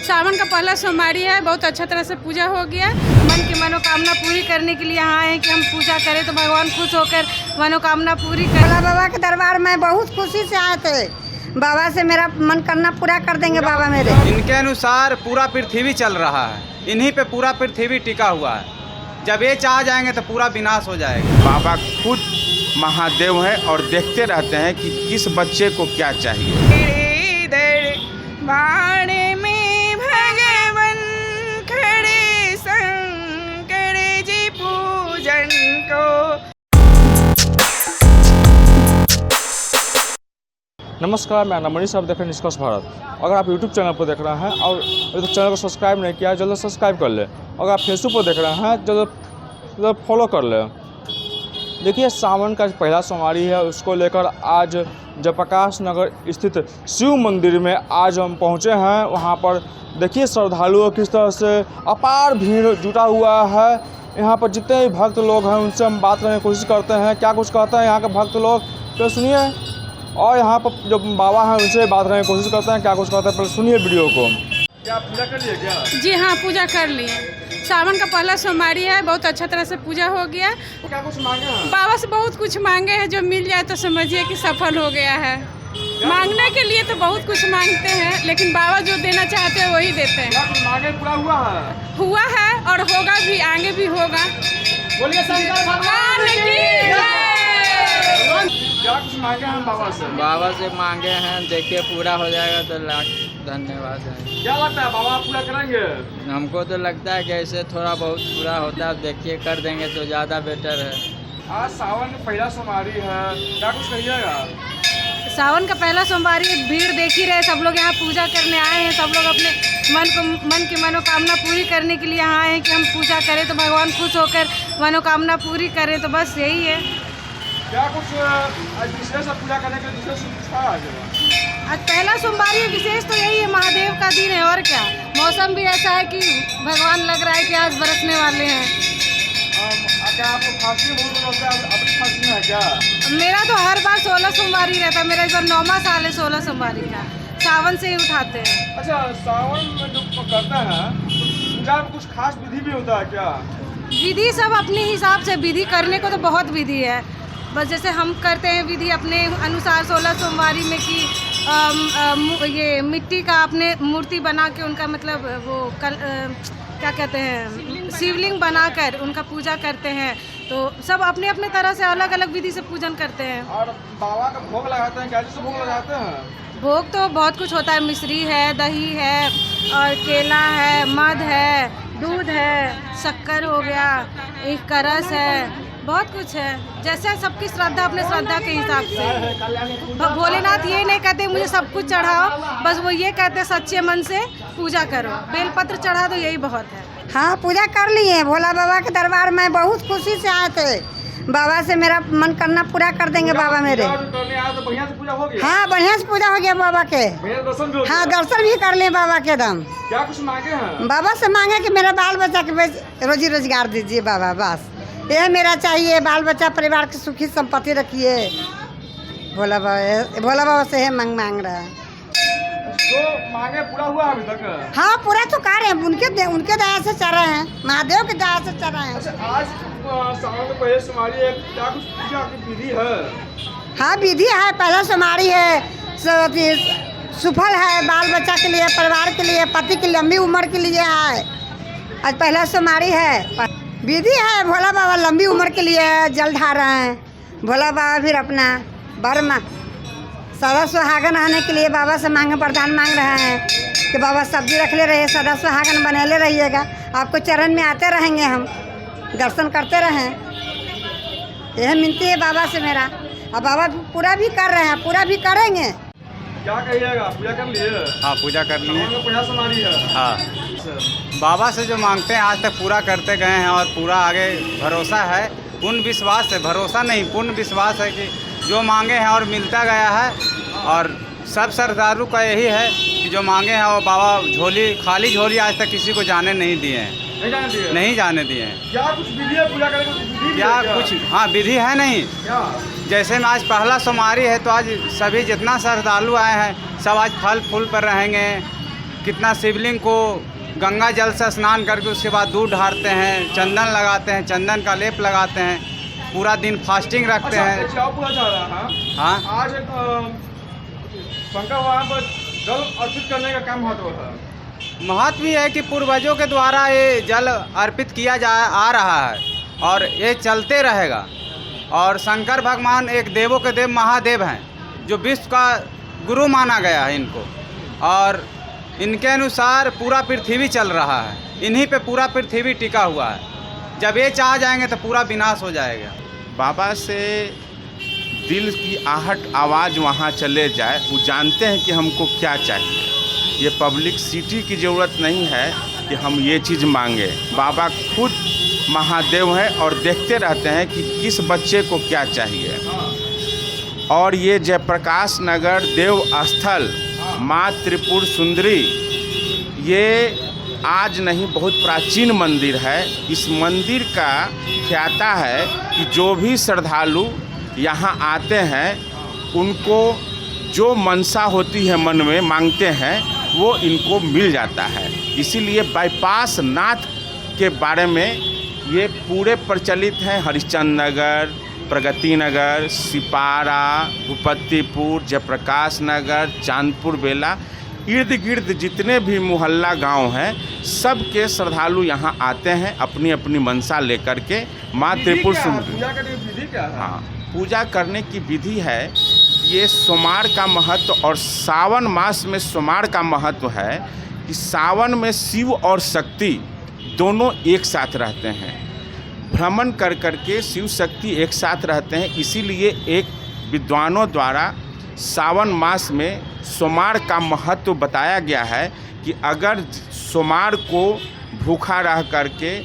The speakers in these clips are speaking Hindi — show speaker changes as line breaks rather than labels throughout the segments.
सावन का पहला सोमवारी है। बहुत अच्छा तरह से पूजा हो गया। मन की मनोकामना पूरी करने के लिए यहाँ आए हैं कि हम पूजा करें तो भगवान खुश होकर मनोकामना पूरी कर।
भोला बाबा के दरबार में बहुत खुशी से आए थे। बाबा से मेरा मन करना पूरा कर देंगे बाबा मेरे।
इनके अनुसार पूरा पृथ्वी चल रहा है, इन्हीं पे पूरा पृथ्वी टिका हुआ है। जब ये चाह जाएंगे तो पूरा विनाश हो जाएगा।
बाबा खुद महादेव हैं और देखते रहते हैं कि किस बच्चे को क्या चाहिए।
बाड़े में भगवन खड़े शंकर जी पूजन को।
नमस्कार, मैं मनीष, आप देख रहे हैं निष्कर्ष भारत। अगर आप YouTube चैनल पर देख रहे हैं और अभी तक चैनल को सब्सक्राइब नहीं किया है, जल्द सब्सक्राइब कर ले। अगर आप फेसबुक पर देख रहे हैं जल्द फॉलो कर ले। देखिए, सावन का पहला सोमवारी है, उसको लेकर आज जयप्रकाश नगर स्थित शिव मंदिर में आज हम पहुंचे हैं। वहां पर देखिए श्रद्धालुओं किस तरह से अपार भीड़ जुटा हुआ है। यहाँ पर जितने भी भक्त लोग हैं उनसे हम बात करने की कोशिश करते हैं, क्या कुछ कहते हैं यहाँ के भक्त लोग, तो सुनिए। और यहाँ पर जो बाबा हैं उनसे बात करने की कोशिश करते हैं, क्या कुछ कहते हैं, पहले सुनिए वीडियो को। क्या पूजा कर लिए क्या?
जी हाँ, पूजा कर लिए। सावन का पहला सोमवारी है। बहुत अच्छा तरह से पूजा हो गया।
क्या कुछ मांगे हैं?
बाबा से बहुत कुछ मांगे हैं, जो मिल जाए तो समझिए कि सफल हो गया है। मांगने के लिए तो बहुत कुछ मांगते हैं, लेकिन बाबा जो देना चाहते हैं वही देते हैं।
क्या कुछ मांगे पूरा
हुआ है और होगा भी, आगे भी होगा।
बोलिए शंकर भगवान की जय। क्या कुछ मांगे हैं बाबा से?
बाबा से मांगे हैं, देखिए पूरा हो जाएगा तो लाख धन्यवाद है।
क्या लगता है बाबा पूरा करेंगे?
हमको तो लगता है कि ऐसे थोड़ा बहुत पूरा होता है, देखिए कर देंगे तो ज़्यादा बेटर है।
आज सावन का पहला सोमवारी है, क्या कुछ कहिएगा?
सावन का पहला सोमवारी, भीड़ देख ही रहे, सब लोग यहाँ पूजा करने आए हैं। सब लोग अपने मन की मनोकामना पूरी करने के लिए यहाँ आए हैं कि हम पूजा करें तो भगवान खुश होकर मनोकामना पूरी करें, तो बस यही है।
क्या कुछ आज विशेष पूजा करने के लिए विशेष इच्छा आज?
आज पहला सोमवारी विशेष तो यही है, महादेव का दिन है। और क्या, मौसम भी ऐसा है कि भगवान लग रहा है कि आज बरसने वाले हैं।
क्या आपको खांसी बहुत होता है? अपनी खांसी है क्या?
मेरा तो हर बार 16 सोमवारी रहता है। मेरा इस बार 9वां साल है 16 सोमवारी का। सावन से ही उठाते हैं।
अच्छा, सावन में जो करते हैं पूजा में कुछ खास विधि भी होता है क्या?
विधि सब अपने हिसाब से, विधि करने को तो बहुत विधि है। बस जैसे हम करते हैं विधि अपने अनुसार 16 सोमवारी में कि ये मिट्टी का अपने मूर्ति बना के उनका मतलब वो क्या कहते हैं, शिवलिंग बनाकर उनका पूजा करते हैं। तो सब अपने अपने तरह से अलग अलग विधि से पूजन करते हैं।
और बाबा का भोग लगाते हैं, क्या चीज़ से भोग लगाते हैं?
भोग तो बहुत कुछ होता है। मिश्री है, दही है, और केला है, मध है, दूध है, शक्कर हो गया, एक करस है, बहुत कुछ है। जैसे सबकी श्रद्धा अपने श्रद्धा के हिसाब से। भोलेनाथ ये नहीं कहते मुझे सब कुछ चढ़ाओ, बस वो ये कहते सच्चे मन से पूजा करो, बेलपत्र चढ़ा दो, यही बहुत है।
हाँ, पूजा कर लिए। भोला बाबा के दरबार में बहुत खुशी से आए थे। बाबा से मेरा मन करना पूरा कर देंगे बाबा मेरे।
तो बढ़िया से पूजा हो गया?
हाँ, बढ़िया से पूजा हो गया बाबा के।
दर्शन भी हो गया?
हाँ, दर्शन भी कर लिए बाबा के दम।
क्या कुछ मांगे हैं?
बाबा से मांगे कि मेरा बाल बच्चा के रोजी रोजगार दीजिए बाबा, बस यह मेरा चाहिए। बाल बच्चा परिवार की सुखी संपत्ति रखिए। भोला बाबा से है मांग रहा है।
जो मांगे पूरा हुआ अभी तक?
हाँ, पूरा तो कर रहे हैं। उनके दया से चल रहे हैं, महादेव के दया से चल रहे हैं।
अच्छा, आज सावन के पहले सोमवारी है, क्या कुछ पूजा की विधि है?
हाँ, विधि है। पहला सोमवारी है, सुफल है, बाल बच्चा के लिए, परिवार के लिए, पति की लंबी उम्र के लिए है। आज पहला सोमवारी है, विधि है। भोला बाबा लंबी उम्र के लिए जल ढार रहे हैं। भोला बाबा फिर अपना वर सदा सुहागन रहने के लिए बाबा से वरदान मांग रहे हैं कि बाबा सब्जी रख ले रहिए, सदा सुहागन बनेले रहिएगा, आपको चरण में आते रहेंगे, हम दर्शन करते रहें। यह मिनती है बाबा से मेरा। अब बाबा पूरा भी कर रहे हैं, पूरा भी करेंगे।
क्या कहिएगा, पूजा कर लिए?
हाँ, पूजा कर लिए।
पहला सोमवारी है।
हाँ, बाबा से जो मांगते हैं आज तक पूरा करते गए हैं और पूरा आगे भरोसा है, पूर्ण विश्वास है। भरोसा नहीं, पूर्ण विश्वास है कि जो मांगे हैं और मिलता गया है। और सब श्रद्धालु का यही है कि जो मांगे हैं वो बाबा खाली झोली आज तक किसी को जाने नहीं दिए हैं। नहीं जाने दिए हैं।
क्या कुछ विधि है पूजा करने की?
क्या कुछ? हाँ, विधि है नहीं।
क्या?
जैसे में आज पहला सोमवारी है तो आज सभी जितना श्रद्धालु आए हैं सब आज फल फूल पर रहेंगे, कितना शिवलिंग को गंगा जल से स्नान करके उसके बाद दूध ढारते हैं, चंदन लगाते हैं, चंदन का लेप लगाते हैं, पूरा दिन फास्टिंग रखते हैं। हाँ,
आज शंकर भगवान पर जल अर्पित करने का क्या महत्व है?
महत्व ये है कि पूर्वजों के द्वारा ये जल अर्पित किया आ रहा है और ये चलते रहेगा। और शंकर भगवान एक देवों के देव महादेव हैं, जो विश्व का गुरु माना गया है इनको, और इनके अनुसार पूरा पृथ्वी चल रहा है, इन्हीं पे पूरा पृथ्वी टिका हुआ है। जब ये चाह जाएंगे तो पूरा विनाश हो जाएगा।
बाबा से दिल की आहट आवाज़ वहाँ चले जाए, वो जानते हैं कि हमको क्या चाहिए। ये पब्लिक सिटी की ज़रूरत नहीं है कि हम ये चीज़ मांगे। बाबा खुद महादेव हैं और देखते रहते हैं कि किस बच्चे को क्या चाहिए। और ये जयप्रकाश नगर देव स्थल माँ त्रिपुर सुंदरी, ये आज नहीं बहुत प्राचीन मंदिर है। इस मंदिर का ख्याता है कि जो भी श्रद्धालु यहाँ आते हैं उनको जो मनसा होती है, मन में मांगते हैं, वो इनको मिल जाता है। इसीलिए बाईपास नाथ के बारे में ये पूरे प्रचलित हैं। हरिश्चंद्र नगर, प्रगति नगर, सिपारा, भूपतिपुर, जयप्रकाश नगर, चांदपुर बेला, इर्द गिर्द जितने भी मोहल्ला गांव हैं, सब के श्रद्धालु यहाँ आते हैं अपनी अपनी मनसा लेकर के। माँ त्रिपुर सुंदरी
पूजा करने की विधि क्या है?
हाँ, पूजा करने की विधि है, ये सोमवार का महत्व और सावन मास में सोमवार का महत्व है कि सावन में शिव और शक्ति दोनों एक साथ रहते हैं। भ्रमण कर करके शिव शक्ति एक साथ रहते हैं। इसीलिए एक विद्वानों द्वारा सावन मास में सोमवार का महत्व बताया गया है कि अगर सोमवार को भूखा रह करके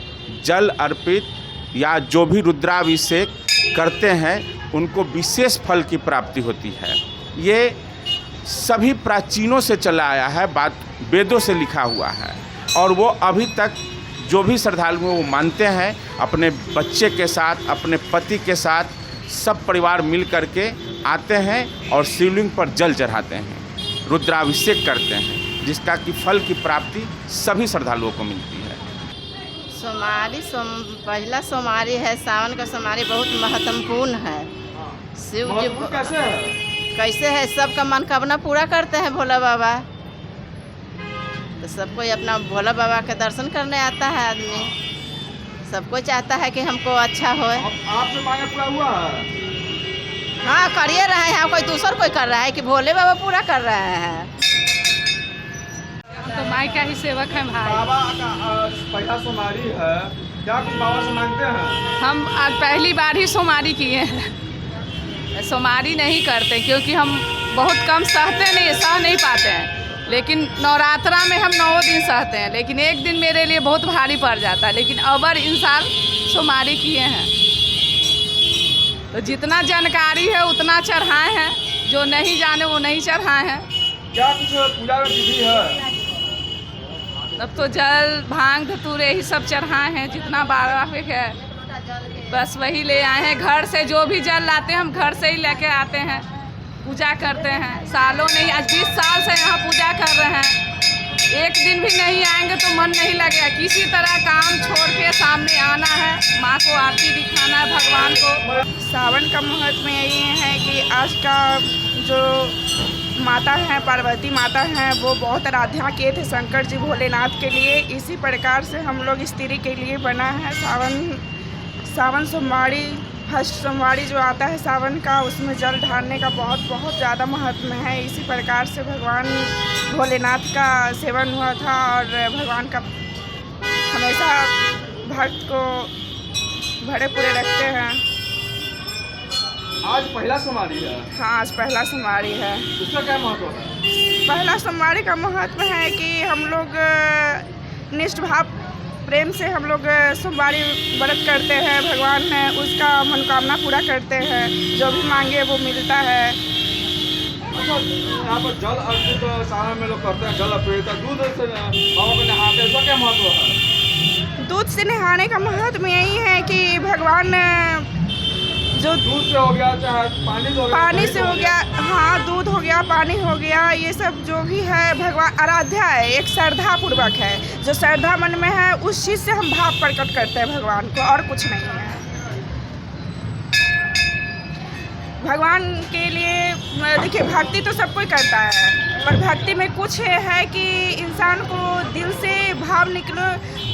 जल अर्पित या जो भी रुद्राभिषेक करते हैं उनको विशेष फल की प्राप्ति होती है। ये सभी प्राचीनों से चला आया है, बात वेदों से लिखा हुआ है, और वो अभी तक जो भी श्रद्धालु हैं वो मानते हैं। अपने बच्चे के साथ, अपने पति के साथ सब परिवार मिल करके आते हैं और शिवलिंग पर जल चढ़ाते हैं, रुद्राभिषेक करते हैं, जिसका कि फल की प्राप्ति सभी श्रद्धालुओं को मिलती है।
सोमवारी पहला सोमवारी है, सावन का सोमवारी बहुत महत्वपूर्ण है। शिव जी कैसे है, सबका मनोकामना पूरा करते हैं भोला बाबा। तो सब कोई अपना भोला बाबा के दर्शन करने आता है आदमी। सबको चाहता है कि हमको अच्छा होए।
आपसे मांगे पूरा हुआ है?
हाँ, करिए रहे हैं, कोई दूसर कोई कर रहा है कि भोले बाबा पूरा कर रहे हैं।
तो माई का ही सेवक है भाई।
बाबा का पहला सोमवारी है, क्या कुछ बाबा से मांगते हैं?
हम आज पहली बार ही सोमवारी किए हैं। सोमवारी नहीं करते क्योंकि हम बहुत कम सहते नहीं, सह नहीं पाते हैं। लेकिन नवरात्रा में हम 9 दिन सहते हैं, लेकिन एक दिन मेरे लिए बहुत भारी पड़ जाता है। लेकिन अबर इन साल सोमवारी किए हैं, तो जितना जानकारी है उतना चढ़ाए हैं, जो नहीं जाने वो नहीं चढ़ाए हैं।
क्या कुछ पूजा में विधि है?
तब तो जल, भांग, धतूरे यही सब चढ़ाए हैं, जितना बाबा है बस वही ले आए हैं। घर से जो भी जल लाते हैं हम घर से ही लेके आते हैं, पूजा करते हैं। सालों नहीं, आज 20 साल से यहाँ पूजा कर रहे हैं। एक दिन भी नहीं आएंगे तो मन नहीं लगेगा। किसी तरह काम छोड़ के सामने आना है, माँ को आरती दिखाना है, भगवान को।
सावन का महत्व यही है कि आज का जो माता हैं, पार्वती माता हैं, वो बहुत आराधना किए थे शंकर जी भोलेनाथ के लिए। इसी प्रकार से हम लोग स्त्री के लिए बना है सावन सोमवारी। फर्स्ट सोमवारी जो आता है सावन का, उसमें जल ढारने का बहुत ज़्यादा महत्व है। इसी प्रकार से भगवान भोलेनाथ का सेवन हुआ था और भगवान का हमेशा भक्त को भरे पूरे रखते हैं।
आज पहला सोमवारी है?
हाँ, आज पहला सोमवारी है।
उसका क्या महत्व है?
पहला सोमवारी का महत्व है कि हम लोग निष्ठ भाव प्रेम से हम लोग सोमवारी व्रत करते हैं। भगवान है उसका मनोकामना पूरा करते हैं, जो भी मांगे वो मिलता है।
अच्छा, यहाँ पर जल अर्पित सावन में लोग करते हैं, जल अर्पित दूध से बाबा को नहाते हैं, उसका क्या महत्व है?
दूध से नहाने का महत्व यही है कि भगवान जो
दूध से हो गया चाहे पानी से हो गया,
पानी से हो गया, हाँ दूध हो गया, पानी हो गया, ये सब जो भी है भगवान आराध्या है, एक श्रद्धा पूर्वक है। जो श्रद्धा मन में है उस चीज़ से हम भाव प्रकट करते हैं भगवान को, और कुछ नहीं है। भगवान के लिए देखिए भक्ति तो सब कोई करता है, पर भक्ति में कुछ है कि इंसान को दिल से भाव निकले,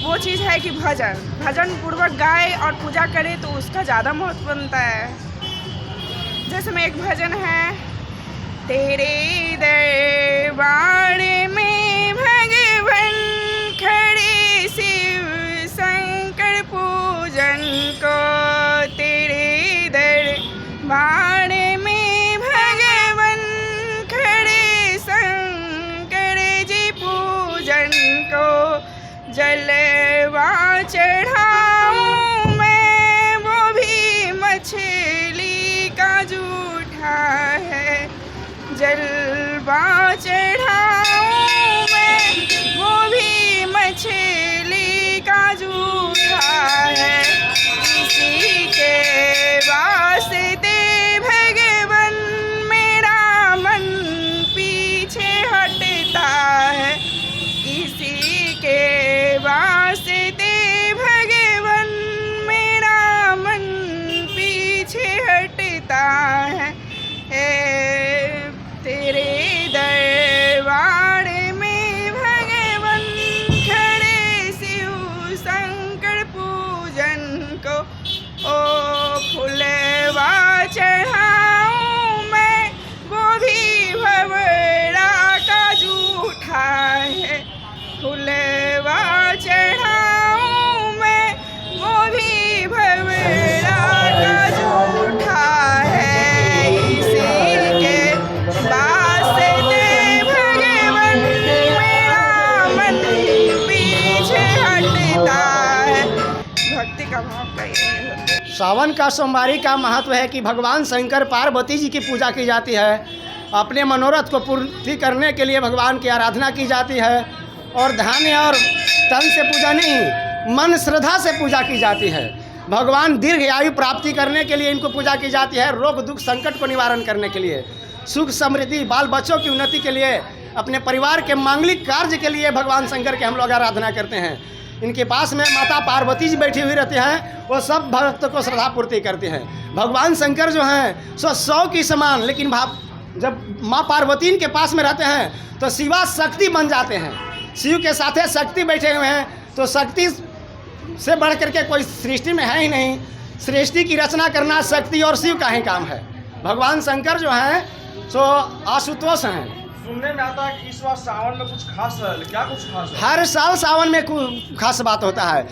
वो चीज़ है कि भजन पूर्वक गाए और पूजा करे तो उसका ज़्यादा महत्व बनता है। जैसे में एक भजन है, तेरे दरबार में भगवन खड़े शिव शंकर पूजन को, तेरे दरबार में भगवन खड़े शंकर जी पूजन को, जलवा चढ़ाऊं मैं वो भी मछली का जूठा है, जलवा चढ़ाऊं मैं वो भी मछली का जूठा है। इसी के वास्ते भगवन मेरा मन पीछे हटता है, इसी के वास्ते भगवन मेरा मन पीछे हटता है। तेरे दरबार में भगवन खड़े शिव शंकर पूजन को, ओ फुलवा चढ़ाऊं मैं वो भी भंवरा का जूठा है, फुलवा चढ़ाऊं मैं वो भी भंवरा का जूठा है। इसी के वास्ते भगवन मेरा मन पीछे हटता है। भक्ति का भाव का यही होता है।
सावन का सोमवारी का महत्व है कि भगवान शंकर पार्वती जी की पूजा की जाती है। अपने मनोरथ को पूर्ति करने के लिए भगवान की आराधना की जाती है, और धन और तन से पूजा नहीं, मन श्रद्धा से पूजा की जाती है। भगवान दीर्घ आयु प्राप्ति करने के लिए इनको पूजा की जाती है, रोग दुख संकट को निवारण करने के लिए, सुख समृद्धि बाल बच्चों की उन्नति के लिए, अपने परिवार के मांगलिक कार्य के लिए भगवान शंकर की हम लोग आराधना करते हैं। इनके पास में माता पार्वती जी बैठी हुई रहती हैं, वो सब भक्त को श्रद्धा पूर्ति करते हैं। भगवान शंकर जो हैं सो 100 की समान, लेकिन जब माँ पार्वती इनके पास में रहते हैं तो शिवा शक्ति बन जाते हैं। शिव के साथे शक्ति बैठे हुए हैं, तो शक्ति से बढ़ करके कोई सृष्टि में है ही नहीं। सृष्टि की रचना करना शक्ति और शिव का ही काम है। भगवान शंकर जो हैं सो आशुतोष हैं।
सुनने में आता है कि इस बार सावन में कुछ खास है, क्या कुछ खास है?
हर साल सावन में कुछ खास बात होता है,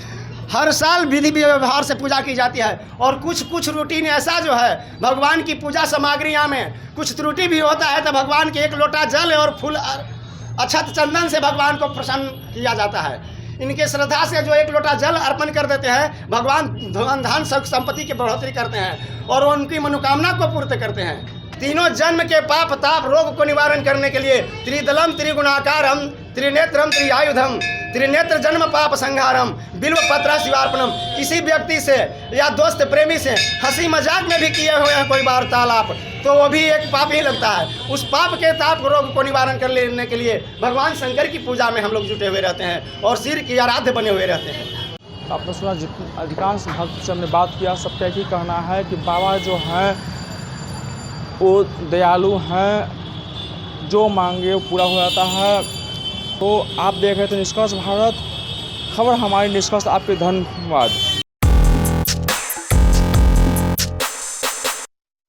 हर साल विधि व्यवहार से पूजा की जाती है, और कुछ रूटीन ऐसा जो है भगवान की पूजा सामग्रियाँ में कुछ त्रुटि भी होता है तो भगवान के 1 लोटा जल और फूल अक्षत चंदन से भगवान को प्रसन्न किया जाता है। इनके श्रद्धा से जो 1 लोटा जल अर्पण कर देते हैं, भगवान धन सुख संपत्ति की बढ़ोतरी करते हैं और उनकी मनोकामना को पूर्ण करते हैं। तीनों जन्म के पाप ताप रोग को निवारण करने के लिए त्रिदलम त्रिगुणाकारम त्रिनेत्रम त्रिआयुधम त्रिनेत्र जन्म पाप संहारम बिल्व पत्र शिवार्पणम। किसी व्यक्ति से या दोस्त प्रेमी से हंसी मजाक में भी किए हुए हैं कोई वार्तालाप, तो वो भी एक पाप ही लगता है। उस पाप के ताप रोग को निवारण कर लेने के लिए भगवान शंकर की पूजा में हम लोग जुटे हुए रहते हैं और सिर की आराध्य बने हुए रहते हैं।
आपने सुना अधिकांश भक्त से हमने बात किया, सबका एक ही कहना है कि बाबा जो हैं वो दयालु हैं, जो मांगे वो पूरा हो जाता है। तो आप देख रहे थे निष्कर्ष भारत, खबर हमारी निष्कर्ष आपके धन्यवाद।